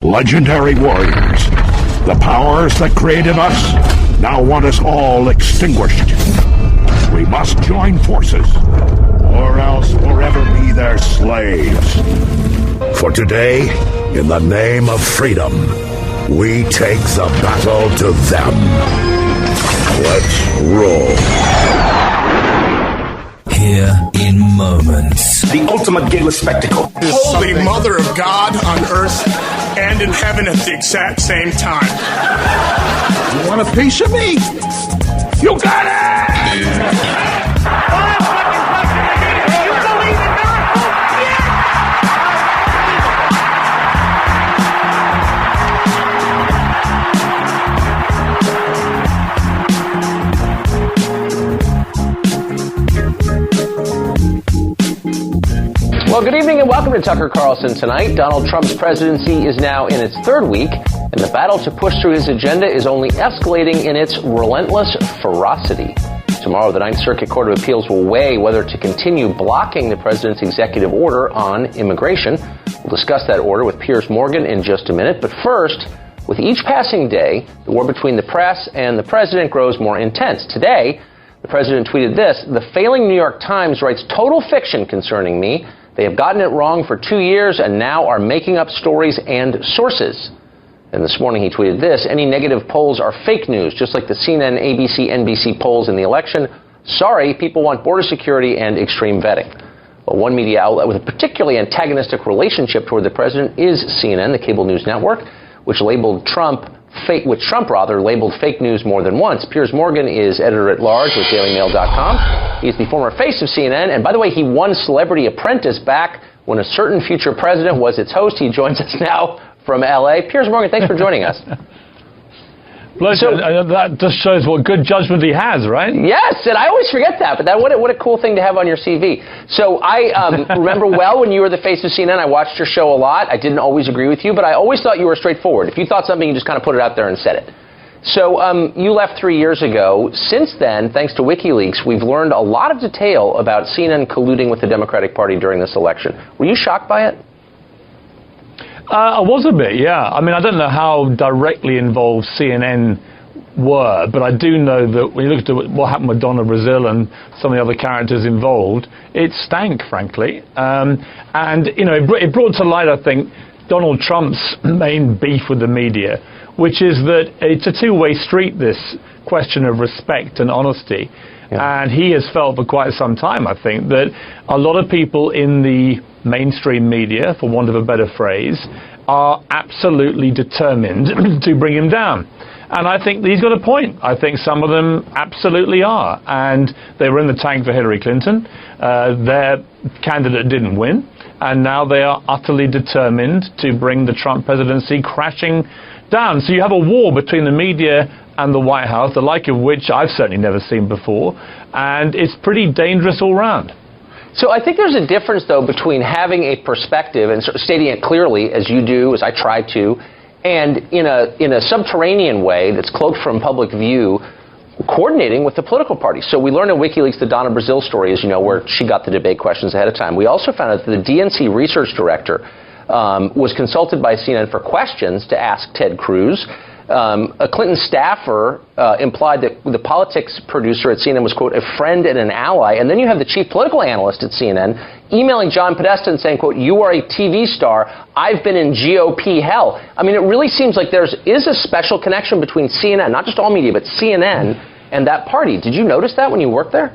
legendary warriors. The powers that created us now want us all extinguished. We must join forces, or else forever be their slaves. For today, in the name of freedom, we take the battle to them. Let's roll. Here in moments. The ultimate gayless spectacle. Holy Mother of God on earth and in heaven at the exact same time. You want a piece of me? You got it! Well, good evening and welcome to Tucker Carlson Tonight. Donald Trump's presidency is now in its third week, and the battle to push through his agenda is only escalating in its relentless ferocity. Tomorrow, the Ninth Circuit Court of Appeals will weigh whether to continue blocking the president's executive order on immigration. We'll discuss that order with Piers Morgan in just a minute. But first, with each passing day, the war between the press and the president grows more intense. Today, the president tweeted this: "The failing New York Times writes total fiction concerning me. They have gotten it wrong for 2 years and now are making up stories and sources." And this morning he tweeted this: "Any negative polls are fake news, just like the CNN, ABC, NBC polls in the election. Sorry, people want border security and extreme vetting." Well, one media outlet with a particularly antagonistic relationship toward the president is CNN, the cable news network, which labeled Trump labeled fake news more than once. Piers Morgan is editor-at-large with DailyMail.com. He's the former face of CNN, and by the way, he won Celebrity Apprentice back when a certain future president was its host. He joins us now from L.A. Piers Morgan, thanks for joining us. Pleasure. That just shows what good judgment he has, right? Yes, and I always forget that, but what a cool thing to have on your CV. So I remember well when you were the face of CNN. I watched your show a lot. I didn't always agree with you, but I always thought you were straightforward. If you thought something, you just kind of put it out there and said it. So you left 3 years ago. Since then, thanks to WikiLeaks, we've learned a lot of detail about CNN colluding with the Democratic Party during this election. Were you shocked by it? I was a bit, yeah. I mean, I don't know how directly involved CNN were, but I do know that when you look at what happened with Donna Brazile and some of the other characters involved, it stank, frankly. And, you know, it brought to light, I think, Donald Trump's main beef with the media, which is that it's a two-way street, this question of respect and honesty. Yeah. And he has felt for quite some time, I think, that a lot of people in the mainstream media, for want of a better phrase, are absolutely determined to bring him down. And I think he's got a point. I think some of them absolutely are. And they were in the tank for Hillary Clinton. Their candidate didn't win. And now they are utterly determined to bring the Trump presidency crashing down. So you have a war between the media and the White House, the like of which I've certainly never seen before. And it's pretty dangerous all round. So I think there's a difference, though, between having a perspective and stating it clearly, as you do, as I try to, and in a subterranean way that's cloaked from public view, coordinating with the political parties. So we learned in WikiLeaks the Donna Brazile story, as you know, where she got the debate questions ahead of time. We also found out that the DNC research director was consulted by CNN for questions to ask Ted Cruz. A Clinton staffer implied that the politics producer at CNN was, quote, a friend and an ally. And then you have the chief political analyst at CNN emailing John Podesta and saying, quote, "You are a TV star. I've been in GOP hell." I mean, it really seems like there is a special connection between CNN, not just all media, but CNN and that party. Did you notice that when you worked there?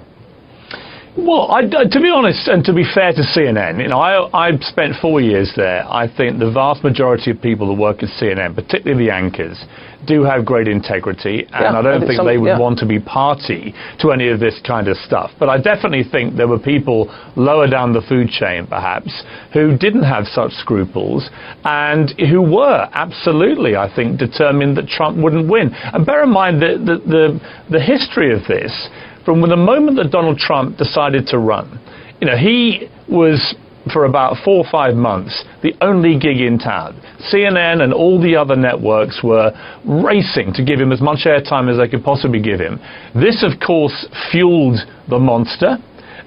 Well, to be honest, and to be fair to CNN, you know, I spent 4 years there. I think the vast majority of people that work at CNN, particularly the anchors, do have great integrity, and I don't think they would want to be party to any of this kind of stuff. But I definitely think there were people lower down the food chain, perhaps, who didn't have such scruples, and who were absolutely, I think, determined that Trump wouldn't win. And bear in mind that the history of this, from the moment that Donald Trump decided to run, you know, he was, for about 4 or 5 months, the only gig in town. CNN and all the other networks were racing to give him as much airtime as they could possibly give him. This, of course, fueled the monster.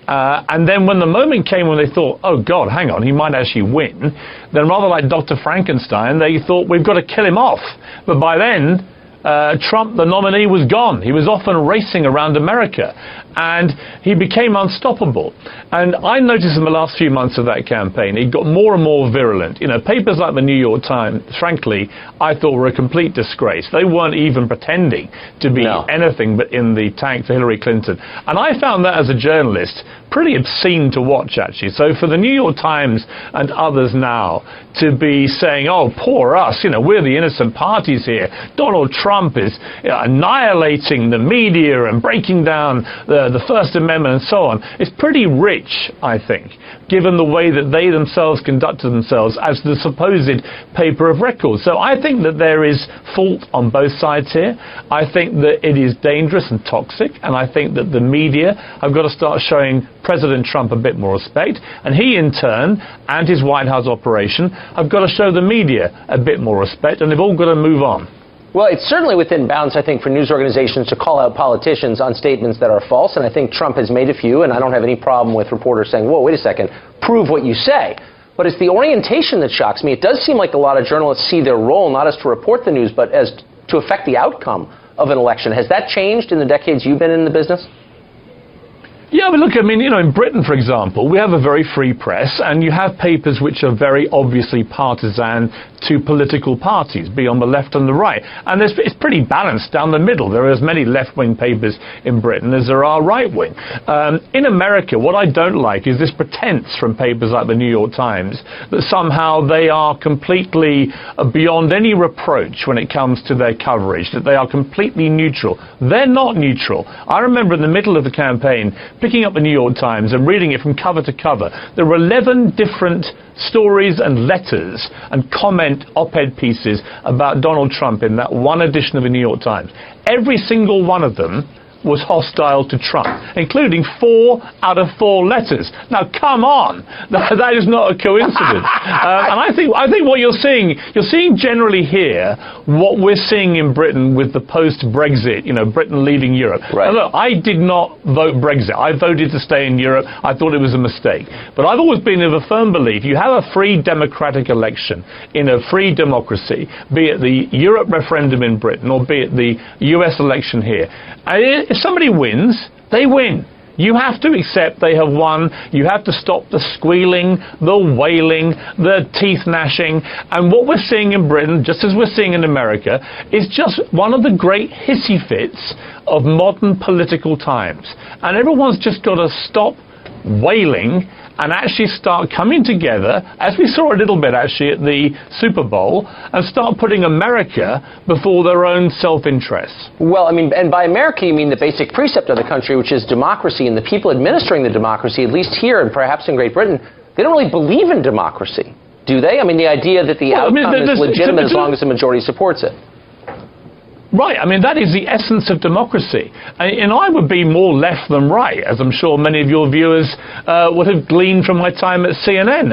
And then when the moment came when they thought, oh, God, hang on, he might actually win, then rather like Dr. Frankenstein, they thought, we've got to kill him off. But by then, Trump, the nominee, was gone. He was off and racing around America, and he became unstoppable. And I noticed in the last few months of that campaign, it got more and more virulent. You know, papers like the New York Times, frankly, I thought were a complete disgrace. They weren't even pretending to be anything but in the tank for Hillary Clinton. And I found that as a journalist pretty obscene to watch, actually. So for the New York Times and others now to be saying, oh, poor us, you know, we're the innocent parties here. Donald Trump is annihilating the media and breaking down the First Amendment and so on. It's pretty rich, I think, given the way that they themselves conducted themselves as the supposed paper of record. So I think that there is fault on both sides here. I think that it is dangerous and toxic, and I think that the media have got to start showing President Trump a bit more respect, and he in turn, and his White House operation, have got to show the media a bit more respect, and they've all got to move on. Well, it's certainly within bounds, I think, for news organizations to call out politicians on statements that are false, and I think Trump has made a few, and I don't have any problem with reporters saying, whoa, wait a second, prove what you say. But it's the orientation that shocks me. It does seem like a lot of journalists see their role not as to report the news, but as to affect the outcome of an election. Has that changed in the decades you've been in the business? Yeah, but look, I mean, you know, in Britain, for example, we have a very free press, and you have papers which are very obviously partisan to political parties, be on the left and the right. And it's pretty balanced down the middle. There are as many left-wing papers in Britain as there are right-wing. In America, what I don't like is this pretense from papers like the New York Times that somehow they are completely beyond any reproach when it comes to their coverage, that they are completely neutral. They're not neutral. I remember in the middle of the campaign picking up the New York Times and reading it from cover to cover. There were 11 different stories and letters and comment op-ed pieces about Donald Trump in that one edition of the New York Times. Every single one of them was hostile to Trump, including 4 out of 4 letters. Now, come on, that is not a coincidence. And I think what you're seeing generally here what we're seeing in Britain with the post-Brexit, you know, Britain leaving Europe. Right. Now, look, I did not vote Brexit. I voted to stay in Europe. I thought it was a mistake. But I've always been of a firm belief you have a free democratic election in a free democracy, be it the Europe referendum in Britain or be it the US election here. If somebody wins, they win. You have to accept they have won. You have to stop the squealing, the wailing, the teeth gnashing. And what we're seeing in Britain, just as we're seeing in America, is just one of the great hissy fits of modern political times. And everyone's just got to stop wailing and actually start coming together, as we saw a little bit actually at the Super Bowl, and start putting America before their own self-interests. Well, I mean, and by America you mean the basic precept of the country, which is democracy, and the people administering the democracy, at least here and perhaps in Great Britain, they don't really believe in democracy, do they? I mean, the idea that the outcome is legitimate as long as the majority supports it. Right, I mean, that is the essence of democracy. And I would be more left than right, as I'm sure many of your viewers would have gleaned from my time at CNN.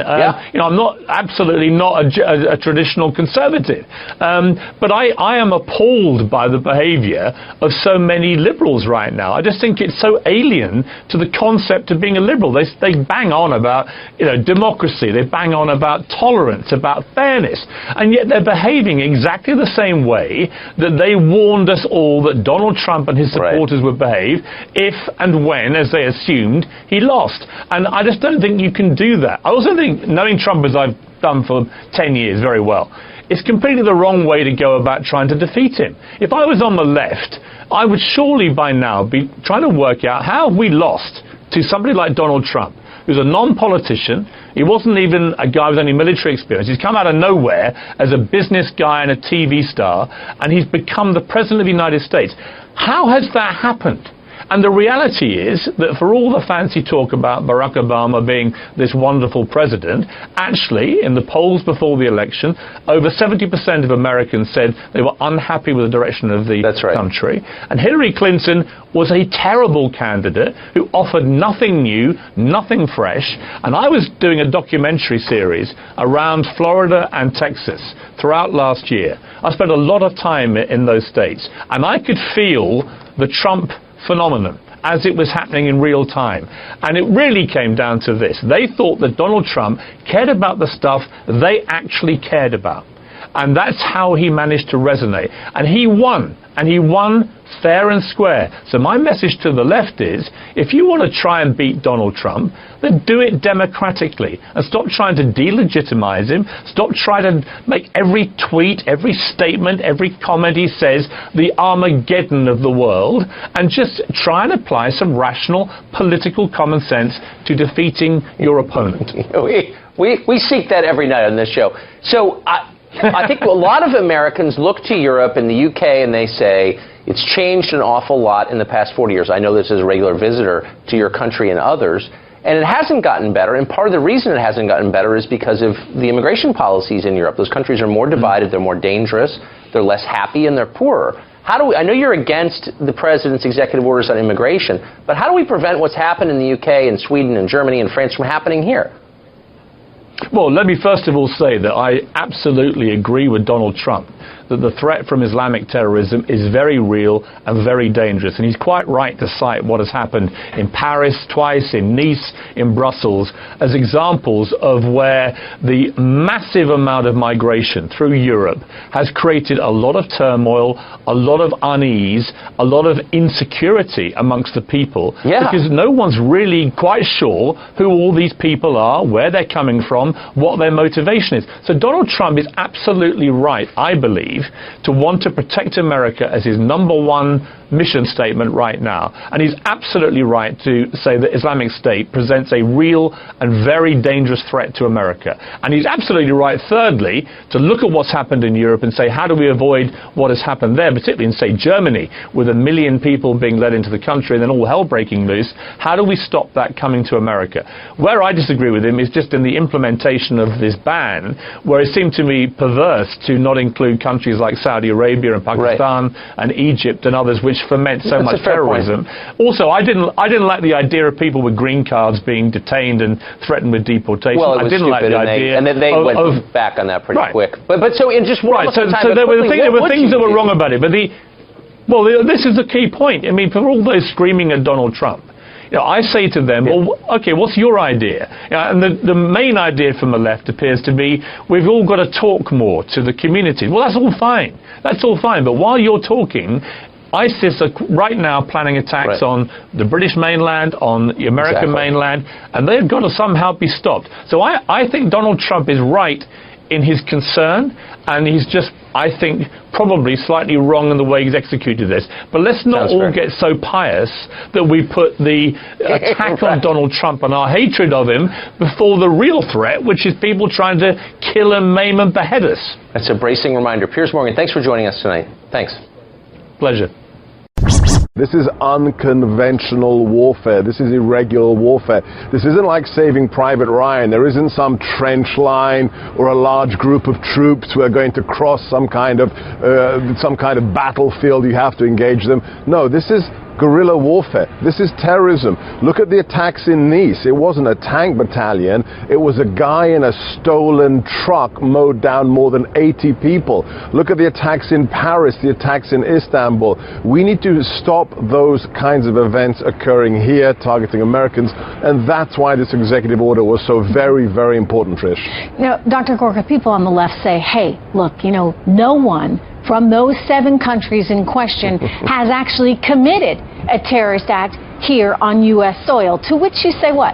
You know, I'm absolutely not a traditional conservative. But I am appalled by the behavior of so many liberals right now. I just think it's so alien to the concept of being a liberal. They bang on about, you know, democracy. They bang on about tolerance, about fairness. And yet they're behaving exactly the same way that they warned us all that Donald Trump and his supporters would behave if and when, as they assumed, he lost. And I just don't think you can do that. I also think, knowing Trump as I've done for 10 years very well, it's completely the wrong way to go about trying to defeat him. If I was on the left, I would surely by now be trying to work out how have we lost to somebody like Donald Trump, who's a non-politician. He wasn't even a guy with any military experience. He's come out of nowhere as a business guy and a TV star, and he's become the President of the United States. How has that happened? And the reality is that for all the fancy talk about Barack Obama being this wonderful president, actually, in the polls before the election, over 70% of Americans said they were unhappy with the direction of the country. And Hillary Clinton was a terrible candidate who offered nothing new, nothing fresh. And I was doing a documentary series around Florida and Texas throughout last year. I spent a lot of time in those states, and I could feel the Trump phenomenon. as it was happening in real time. And it really came down to this. They thought that Donald Trump cared about the stuff they actually cared about. And that's how he managed to resonate. And he won. And he won fair and square. So my message to the left is, if you want to try and beat Donald Trump, then do it democratically. And stop trying to delegitimize him. Stop trying to make every tweet, every statement, every comment he says the Armageddon of the world. And just try and apply some rational political common sense to defeating your opponent. We seek that every night on this show. So I think a lot of Americans look to Europe and the UK and they say, it's changed an awful lot in the past 40 years. I know this as a regular visitor to your country and others, and it hasn't gotten better. And part of the reason it hasn't gotten better is because of the immigration policies in Europe. Those countries are more divided, they're more dangerous, they're less happy, and they're poorer. I know you're against the president's executive orders on immigration, but how do we prevent what's happened in the UK and Sweden and Germany and France from happening here? Well, let me first of all say that I absolutely agree with Donald Trump that the threat from Islamic terrorism is very real and very dangerous. And he's quite right to cite what has happened in Paris twice, in Nice, in Brussels, as examples of where the massive amount of migration through Europe has created a lot of turmoil, a lot of unease, a lot of insecurity amongst the people. Yeah. Because no one's really quite sure who all these people are, where they're coming from, what their motivation is. So Donald Trump is absolutely right, I believe, to want to protect America as his number one mission statement right now. And he's absolutely right to say that Islamic State presents a real and very dangerous threat to America. And he's absolutely right, thirdly, to look at what's happened in Europe and say, how do we avoid what has happened there, particularly in, say, Germany, with 1 million people being led into the country and then all hell breaking loose? How do we stop that coming to America? Where I disagree with him is just in the implementation of this ban, where it seemed to me perverse to not include countries like Saudi Arabia and Pakistan and Egypt and others, which foment so much terrorism. Also, I didn't like the idea of people with green cards being detained and threatened with deportation. Well, it was I didn't like the idea. And then they went back on that pretty quick. But so in just one so there were things that were wrong about it. But this is the key point. I mean, for all those screaming at Donald Trump, I say to them, well, okay, what's your idea? And the main idea from the left appears to be, we've all got to talk more to the community. Well, that's all fine. That's all fine. But while you're talking, ISIS are right now planning attacks on the British mainland, on the American mainland, and they've got to somehow be stopped. So I think Donald Trump is right in his concern, and he's just, I think, probably slightly wrong in the way he's executed this. But let's not all get so pious that we put the attack on Donald Trump and our hatred of him before the real threat, which is people trying to kill and maim and behead us. That's a bracing reminder. Piers Morgan, thanks for joining us tonight. Thanks. Pleasure. This is unconventional warfare. This is irregular warfare. This isn't like Saving Private Ryan. There isn't some trench line or a large group of troops who are going to cross some kind of battlefield. You have to engage them. No, this is guerrilla warfare. This is terrorism. Look at the attacks in Nice. It wasn't a tank battalion. It was a guy in a stolen truck mowed down more than 80 people. Look at the attacks in Paris, the attacks in Istanbul. We need to stop those kinds of events occurring here, targeting Americans, and that's why this executive order was so very, very important, Trish. Dr. Gorka, people on the left say, hey, look, no one from those 7 countries in question has actually committed a terrorist act here on U.S. soil. To which you say what?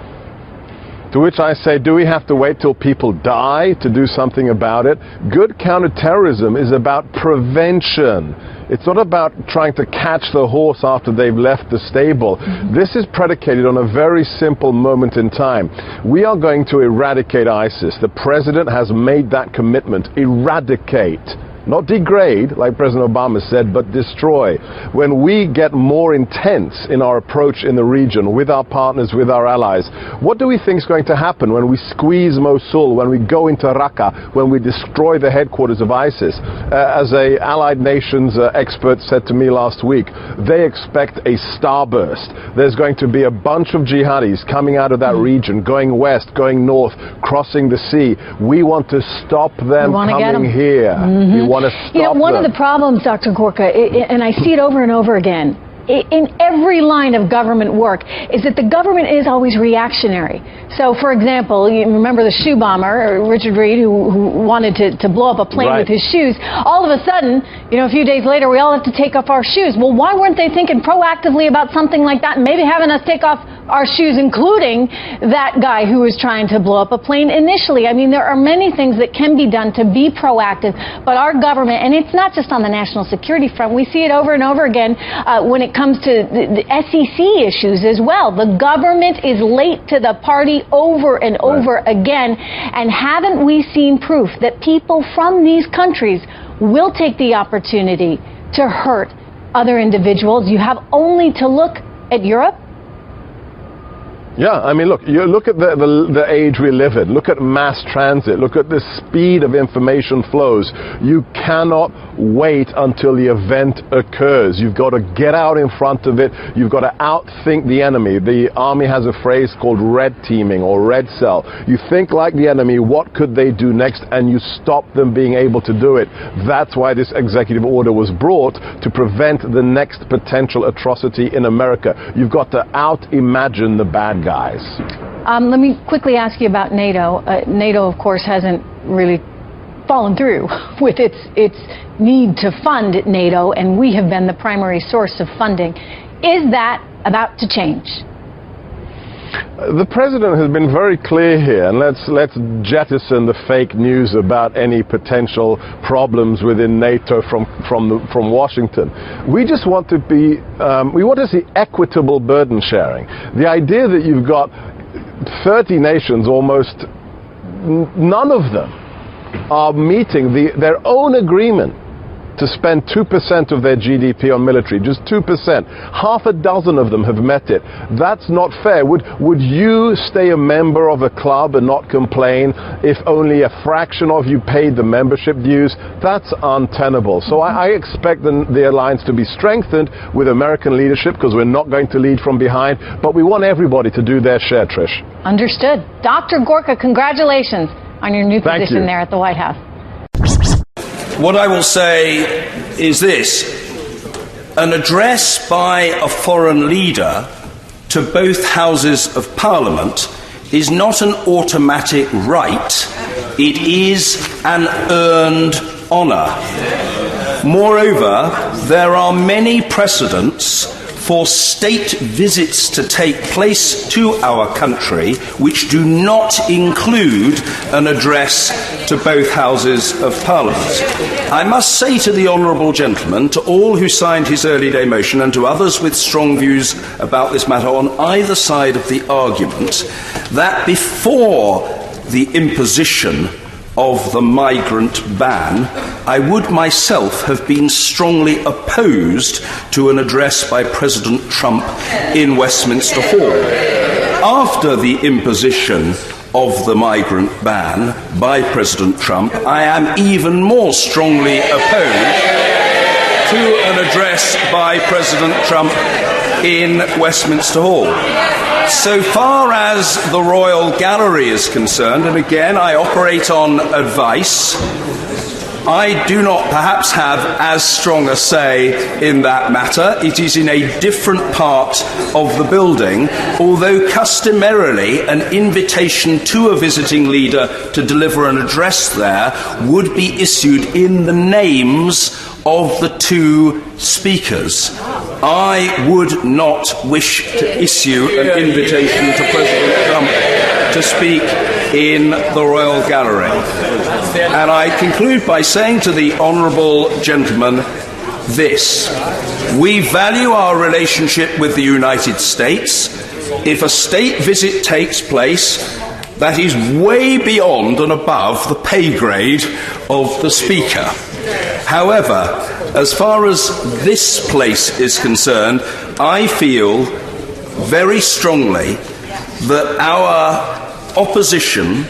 To which I say, do we have to wait till people die to do something about it? Good counterterrorism is about prevention. It's not about trying to catch the horse after they've left the stable. This is predicated on a very simple moment in time. We are going to eradicate ISIS. The president has made that commitment. Eradicate. Not degrade, like President Obama said, but destroy. When we get more intense in our approach in the region, with our partners, with our allies, what do we think is going to happen when we squeeze Mosul, when we go into Raqqa, when we destroy the headquarters of ISIS? As a Allied Nations expert said to me last week, they expect a starburst. There's going to be a bunch of jihadis coming out of that region, going west, going north, crossing the sea. We want to stop them coming here. We want to stop one them. of the problems, Dr. Gorka, and I see it over and over again, in every line of government work is that the government is always reactionary. So, for example, you remember the shoe bomber, Richard Reed, who wanted to blow up a plane with his shoes. All of a sudden, a few days later, we all have to take off our shoes. Well, why weren't they thinking proactively about something like that and maybe having us take off our shoes, including that guy who was trying to blow up a plane initially? I mean, there are many things that can be done to be proactive, but our government, and it's not just on the national security front, we see it over and over again when it comes to the SEC issues as well. The government is late to the party over and over again, and haven't we seen proof that people from these countries will take the opportunity to hurt other individuals? You have only to look at Europe. Yeah, I mean, look, you look at the age we live in. Look at mass transit. Look at the speed of information flows. You cannot wait until the event occurs. You've got to get out in front of it. You've got to outthink the enemy. The army has a phrase called red teaming or red cell. You think like the enemy, what could they do next, and you stop them being able to do it. That's why this executive order was brought, to prevent the next potential atrocity in America. You've got to out-imagine the bad guys. Let me quickly ask you about NATO. NATO, of course, hasn't really fallen through with its need to fund NATO, and we have been the primary source of funding. Is that about to change? The president has been very clear here, and let's jettison the fake news about any potential problems within NATO from Washington. We just want to be, we want to see equitable burden sharing. The idea that you've got 30 nations, almost none of them are meeting their own agreement to spend 2% of their GDP on military, just 2%. Half a dozen of them have met it. That's not fair. Would you stay a member of a club and not complain if only a fraction of you paid the membership dues? That's untenable. So I expect the alliance to be strengthened with American leadership, because we're not going to lead from behind, but we want everybody to do their share, Trish. Understood. Dr. Gorka, congratulations on your new position there at the White House. What I will say is this: an address by a foreign leader to both houses of Parliament is not an automatic right, it is an earned honour. Moreover, there are many precedents for state visits to take place to our country which do not include an address to both houses of Parliament. I must say to the honourable gentleman, to all who signed his early day motion, and to others with strong views about this matter on either side of the argument, that before the imposition of the migrant ban, I would myself have been strongly opposed to an address by President Trump in Westminster Hall. After the imposition of the migrant ban by President Trump, I am even more strongly opposed to an address by President Trump in Westminster Hall. So far as the Royal Gallery is concerned, and again I operate on advice, I do not perhaps have as strong a say in that matter. It is in a different part of the building, although customarily an invitation to a visiting leader to deliver an address there would be issued in the names of the two speakers. I would not wish to issue an invitation to President Trump to speak in the Royal Gallery. And I conclude by saying to the honourable gentleman this: we value our relationship with the United States. If a state visit takes place, that is way beyond and above the pay grade of the Speaker. However, as far as this place is concerned, I feel very strongly that our opposition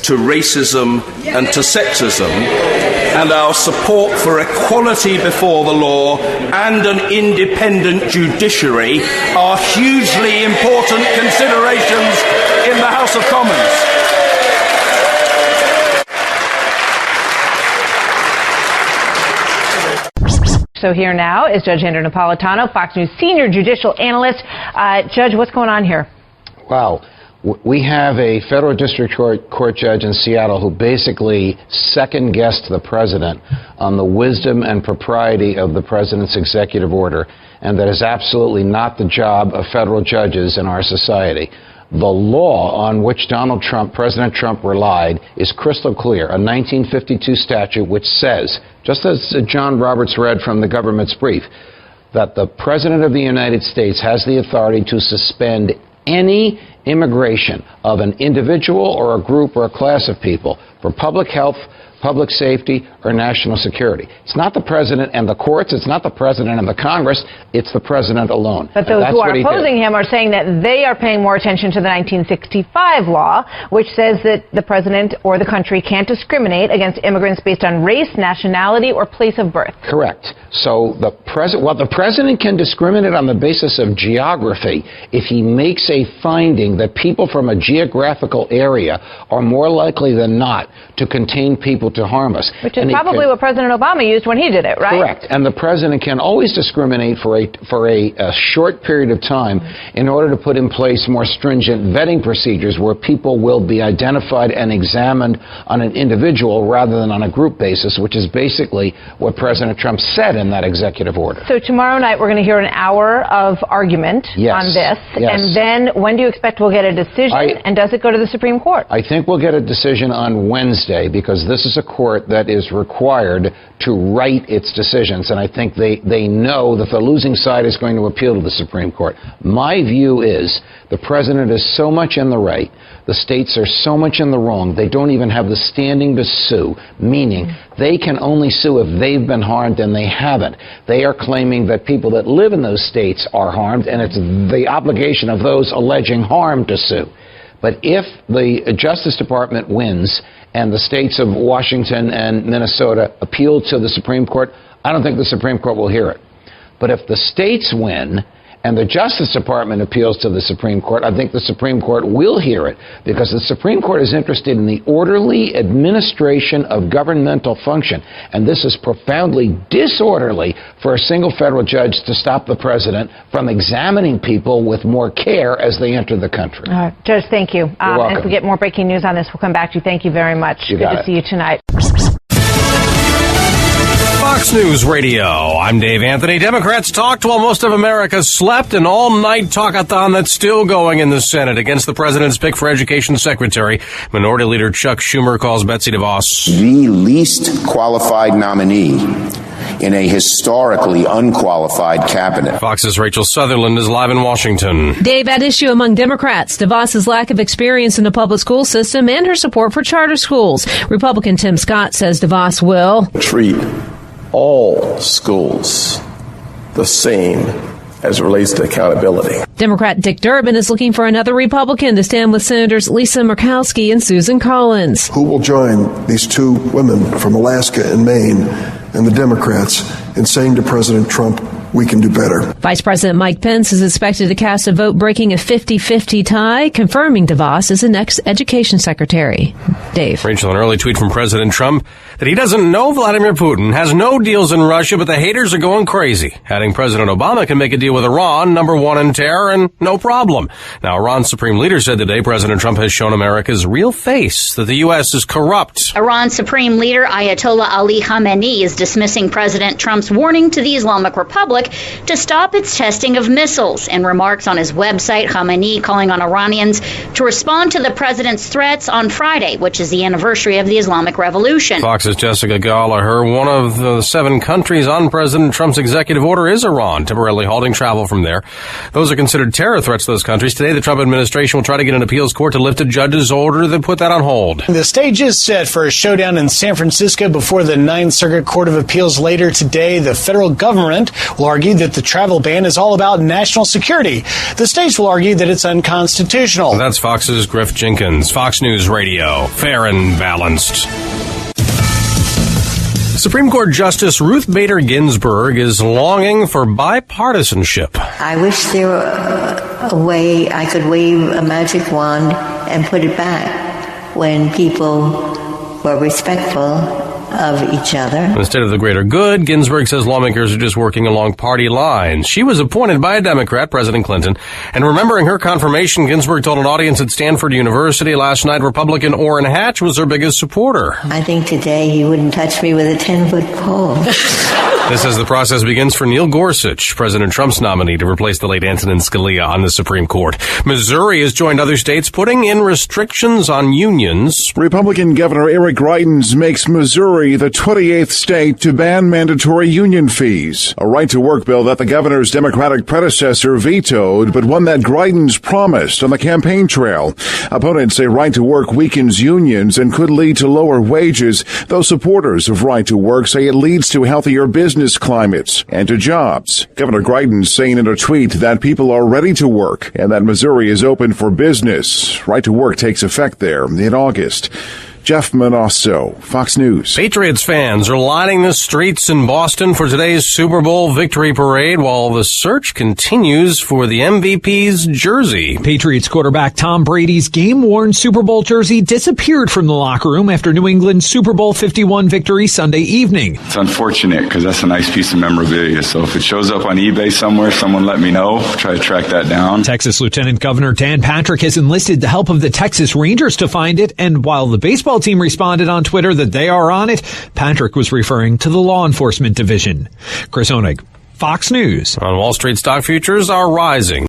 to racism and to sexism, and our support for equality before the law and an independent judiciary are hugely important considerations in the House of Commons. So here now is Judge Andrew Napolitano, Fox News senior judicial analyst. Judge, what's going on here? Wow. We have a federal district court judge in Seattle who basically second-guessed the president on the wisdom and propriety of the president's executive order, and that is absolutely not the job of federal judges in our society. The law on which President Trump relied is crystal clear, a 1952 statute which says, just as John Roberts read from the government's brief, that the President of the United States has the authority to suspend any immigration of an individual or a group or a class of people for public health, public safety, or national security. It's not the president and the courts, it's not the president and the Congress, it's the president alone. But those who are opposing him are saying that they are paying more attention to the 1965 law, which says that the president or the country can't discriminate against immigrants based on race, nationality, or place of birth. Correct. So the president can discriminate on the basis of geography if he makes a finding that people from a geographical area are more likely than not to contain people to harm us. Which is probably what President Obama used when he did it, right? Correct. And the president can always discriminate for a short period of time in order to put in place more stringent vetting procedures where people will be identified and examined on an individual rather than on a group basis, which is basically what President Trump said in that executive order. So tomorrow night we're going to hear an hour of argument on this. Yes. And then when do you expect we'll get a decision? And does it go to the Supreme Court? I think we'll get a decision on Wednesday because this is a court that is required to write its decisions, and I think they know that the losing side is going to appeal to the Supreme Court. My view is the president is so much in the right, the states are so much in the wrong, they don't even have the standing to sue, meaning they can only sue if they've been harmed, and they haven't. They are claiming that people that live in those states are harmed, and it's the obligation of those alleging harm to sue. But if the Justice Department wins and the states of Washington and Minnesota appeal to the Supreme Court, I don't think the Supreme Court will hear it. But if the states win and the Justice Department appeals to the Supreme Court, I think the Supreme Court will hear it because the Supreme Court is interested in the orderly administration of governmental function. And this is profoundly disorderly for a single federal judge to stop the president from examining people with more care as they enter the country. Judge, thank you. You're welcome. And if we get more breaking news on this, we'll come back to you. Thank you very much. Good to see you tonight. Fox News Radio. I'm Dave Anthony. Democrats talked while most of America slept. An all-night talkathon that's still going in the Senate against the president's pick for education secretary. Minority Leader Chuck Schumer calls Betsy DeVos the least qualified nominee in a historically unqualified cabinet. Fox's Rachel Sutherland is live in Washington. Dave, at issue among Democrats, DeVos's lack of experience in the public school system and her support for charter schools. Republican Tim Scott says DeVos will treat all schools the same as it relates to accountability. Democrat Dick Durbin is looking for another Republican to stand with Senators Lisa Murkowski and Susan Collins. Who will join these two women from Alaska and Maine and the Democrats in saying to President Trump, we can do better? Vice President Mike Pence is expected to cast a vote breaking a 50-50 tie, confirming DeVos as the next education secretary. Dave. Rachel, an early tweet from President Trump that he doesn't know Vladimir Putin, has no deals in Russia, but the haters are going crazy. Adding President Obama can make a deal with Iran, number one in terror, and no problem. Now, Iran's supreme leader said today President Trump has shown America's real face, that the U.S. is corrupt. Iran's supreme leader Ayatollah Ali Khamenei is dismissing President Trump's warning to the Islamic Republic to stop its testing of missiles. In remarks on his website, Khamenei calling on Iranians to respond to the president's threats on Friday, which is the anniversary of the Islamic Revolution. Fox's Jessica Gallagher. One of the 7 countries on President Trump's executive order is Iran, temporarily halting travel from there. Those are considered terror threats to those countries. Today, the Trump administration will try to get an appeals court to lift a judge's order that put that on hold. The stage is set for a showdown in San Francisco before the 9th Circuit Court of Appeals later today. The federal government will argue that the travel ban is all about national security. The states will argue that it's unconstitutional. That's Fox's Griff Jenkins. Fox News Radio. Fair and balanced. Supreme Court Justice Ruth Bader Ginsburg is longing for bipartisanship. I wish there were a way I could wave a magic wand and put it back when people were respectful of each other. Instead of the greater good, Ginsburg says lawmakers are just working along party lines. She was appointed by a Democrat, President Clinton, and remembering her confirmation, Ginsburg told an audience at Stanford University last night Republican Orrin Hatch was her biggest supporter. I think today he wouldn't touch me with a 10-foot pole. This as the process begins for Neil Gorsuch, President Trump's nominee to replace the late Antonin Scalia on the Supreme Court. Missouri has joined other states putting in restrictions on unions. Republican Governor Eric Greitens makes Missouri the 28th state to ban mandatory union fees, a right-to-work bill that the governor's Democratic predecessor vetoed, but one that Greitens promised on the campaign trail. Opponents say right-to-work weakens unions and could lead to lower wages, though supporters of right-to-work say it leads to healthier business climates and to jobs. Governor Greitens saying in a tweet that people are ready to work and that Missouri is open for business. Right-to-work takes effect there in August. Jeff Manasso, Fox News. Patriots fans are lining the streets in Boston for today's Super Bowl victory parade while the search continues for the MVP's jersey. Patriots quarterback Tom Brady's game-worn Super Bowl jersey disappeared from the locker room after New England's Super Bowl 51 victory Sunday evening. It's unfortunate because that's a nice piece of memorabilia. So if it shows up on eBay somewhere, someone let me know. Try to track that down. Texas Lieutenant Governor Dan Patrick has enlisted the help of the Texas Rangers to find it, and while the baseball team responded on Twitter that they are on it, Patrick was referring to the law enforcement division. Chris Onig, Fox News. On Wall Street, stock futures are rising.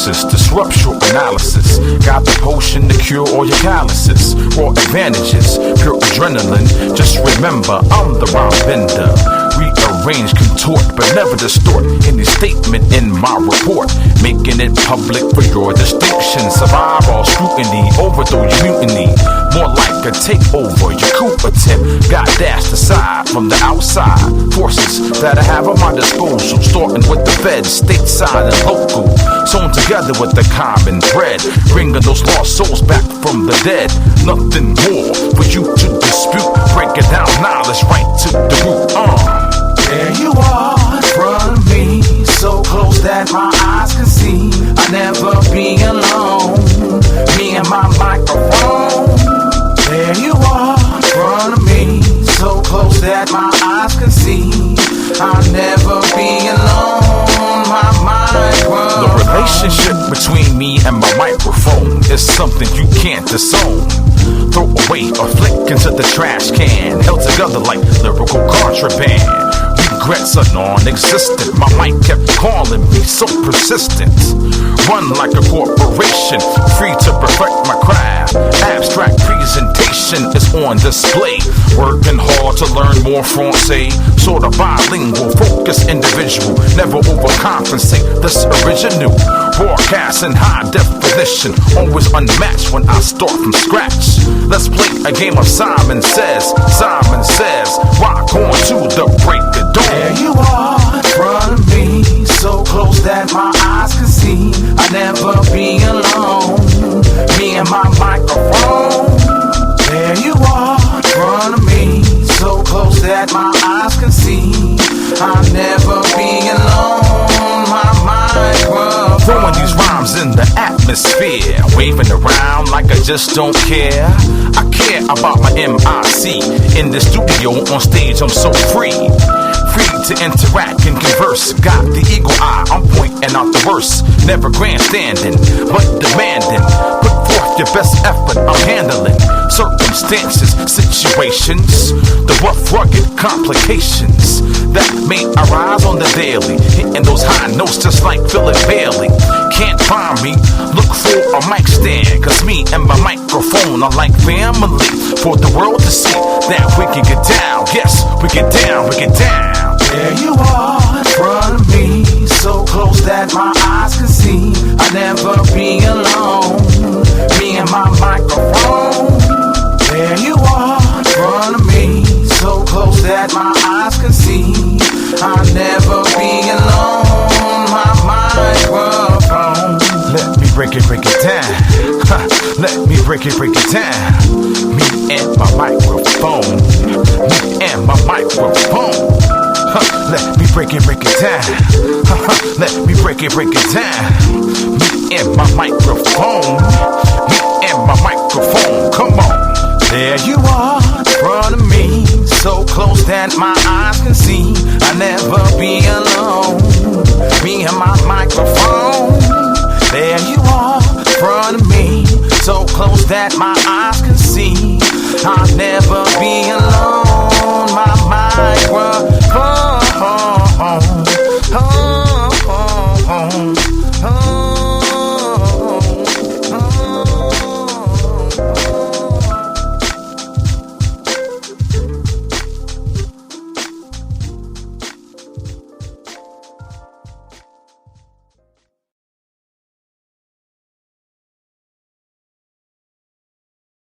Disrupts your analysis. Got the potion to cure all your calluses. Raw advantages, pure adrenaline. Just remember, I'm the rhyme bender. Rearrange, contort, but never distort any statement in my report. Making it public for your distinction. Survive all scrutiny, overthrow your mutiny. More like a takeover, your coup attempt. Got dashed aside from the outside forces that I have at my disposal. Starting with the feds, stateside and local. Sewn together with the common thread. Bringing those lost souls back from the dead. Nothing more for you to dispute. Breaking down knowledge right to the root. There you are in front of me, so close that my eyes can see. I'll never be alone, me and my microphone. There you are in front of me, so close that my eyes can see. I'll never be alone, my microphone. The relationship between me and my microphone is something you can't disown. Throw away or flick into the trash can, held together like lyrical contraband. Regrets are non-existent. My mic kept calling me so persistent. Run like a corporation, free to perfect my craft. Abstract presentation is on display. Working hard to learn more Francais. Sort of bilingual, focused individual. Never overcompensate this original. Broadcast in high definition. Always unmatched when I start from scratch. Let's play a game of Simon Says. Simon Says, rock on to the break of dawn. There you are in front of me, so close that my eyes can see. I'll never be alone, me and my microphone. There you are in front of me, so close that my eyes can see. I'll never be alone, my microphone. Throwing these rhymes in the atmosphere, waving around like I just don't care. I care about my MIC. In the studio, on stage, I'm so free. Free to interact and converse. Got the eagle eye, I'm pointing out the worst. Never grandstanding, but demanding. Put forth your best effort, I'm handling circumstances, situations, the rough, rugged complications. that may arise on the daily, hitting those high notes just like Philip Bailey. Can't find me, look for a mic stand, cause me and my microphone are like family, for the world to see that we can get down. Yes, we get down, we get down. There you are in front of me, so close that my eyes can see. I'll never be alone, me and my microphone. There you are in front of me, so close that my eyes can see. I'll never be alone, my microphone. Let me break it down. Let me break it down. Me and my microphone. Me and my microphone. Let me break it down. Let me break it down. Me and my microphone. Me and my microphone. Come on. There you are in front of me, so close that my eyes can see. I'll never be alone. Me and my microphone. There you are in front of me, so close that my eyes can see. I'll never be alone. My